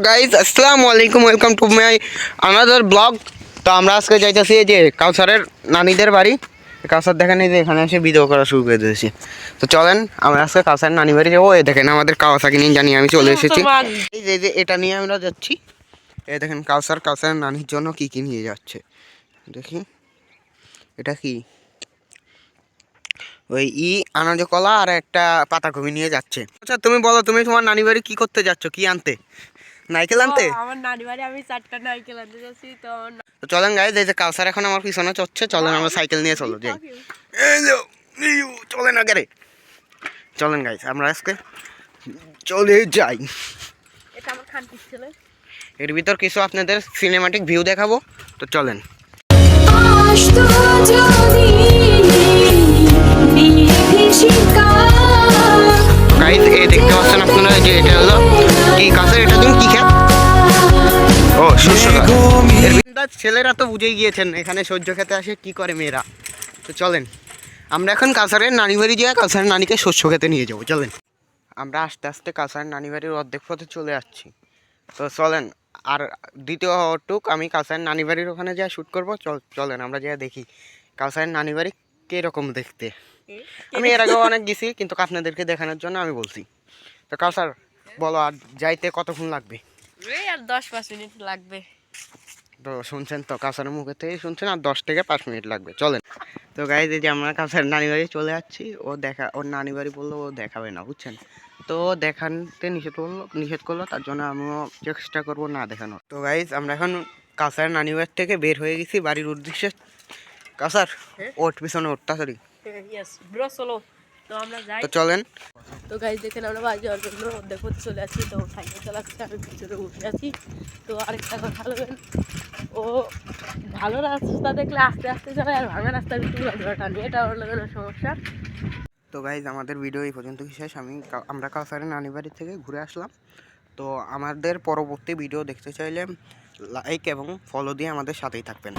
Guys আসসালামু আলাইকুম, welcome to my another blog. তো আমরা আজকে যাইতেছি এই যে কাউসারের নানিদের বাড়ি। কাউসার দেখেন এই যে এখানে এসে ভিডিও করা শুরু করে দিয়েছি। তো চলেন আমরা আজকে কাউসারের নানি বাড়ি যাবো। এই দেখেন আমাদের কাওয়াসাকি নিয়ে জানি আমি চলে এসেছি। এই যে এটা নিয়ে আমরা যাচ্ছি। এই দেখেন কাউসারের নানির জন্য কি কি নিয়ে যাচ্ছে দেখি। এটা কি ওই আনাজ কলা আর একটা পাতাকপি নিয়ে যাচ্ছে। আচ্ছা তুমি বলো, তুমি তোমার নানি বাড়ি কি করতে যাচ্ছ, কি আনতে? নারকেল আনতে? আমার নানি বাড়ি আমি 4টা নারকেল আনতে যাচ্ছি। তো চলেন গাইজ, এই যে কাউসার এখন আমার পিছনে চড়ছে। চলেন আমরা সাইকেল নিয়ে চলো যাই। চলেন আগে রে, চলেন গাইজ আমরা আজকে চলে যাই। এটা আমার খানকির ছেলে। এর ভিতর কিছু আপনাদের সিনেমাটিক ভিউ দেখাবো। তো চলেন। গাইজ এই দেখতে পাচ্ছেন আপনারা যে এটা হলো কি কাউসার, এটা তুমি কি খেত? ও শস্য গাছ। ছেলেরা তো বুঝেই গিয়েছেন এখানে সহ্য খেতে আসে কি করে মেয়েরা। তো চলেন আমরা এখন কাউসারের নানি বাড়ি যাই, কাউসারের নানিকে শস্য খেতে নিয়ে যাবো। চলেন আমরা আস্তে আস্তে কাউসারের নানি বাড়ির অর্ধেক পথে চলে যাচ্ছি। তো চলেন আর দ্বিতীয় টুক আমি কাউসারের নানি বাড়ির ওখানে যা শ্যুট করবো। চলেন আমরা যা দেখি কাউসারের নানি বাড়ি কীরকম দেখতে। আমি এর আগেও অনেক গেছি, কিন্তু আপনাদেরকে দেখানোর জন্য আমি বলছি। তো কাউসার বলো, আর যাইতে কতক্ষণ লাগবে? আর 10-5 মিনিট লাগবে। তো শুনছেন তো, কাউসারের মুখে থেকে শুনছেন, আর 10 থেকে 5 মিনিট লাগবে। চলেন। তো গাইজ এই যে আমরা কাউসারের নানি বাড়ি চলে যাচ্ছি। ওর নানি বাড়ি বললো ও দেখাবে না, বুঝছেন তো, দেখাতে নিষেধ করলো, তার জন্য আমিও চেষ্টা করবো না দেখানোর। তো গাইজ আমরা এখন কাউসারের নানি বাড়ি থেকে বের হয়ে গেছি বাড়ির উদ্দেশ্যে। কাউসার ওঠ, পিছনে ওঠ তাড়াতাড়ি। তো আমরা যাই। তো চলেন। তো গাইজ দেখেন আমরা বাড়ি যাওয়ার জন্য অর্ধেক পথে চলে আসি। তো সাইকেল চালাচ্ছে, আমি পিছনে উঠে আছি। তো আরেকটা কথা বলবেন, ও ভালো রাস্তা দেখলে আস্তে আস্তে চলে, আর ভাঙা রাস্তার ভিতরে টানি, এটা ওর লাগানো সমস্যা। তো গাইজ আমাদের ভিডিও এই পর্যন্ত শেষ। আমরা কাউসারের নানি বাড়ি থেকে ঘুরে আসলাম। তো আমাদের পরবর্তী ভিডিও দেখতে চাইলে লাইক এবং ফলো দিয়ে আমাদের সাথেই থাকবেন।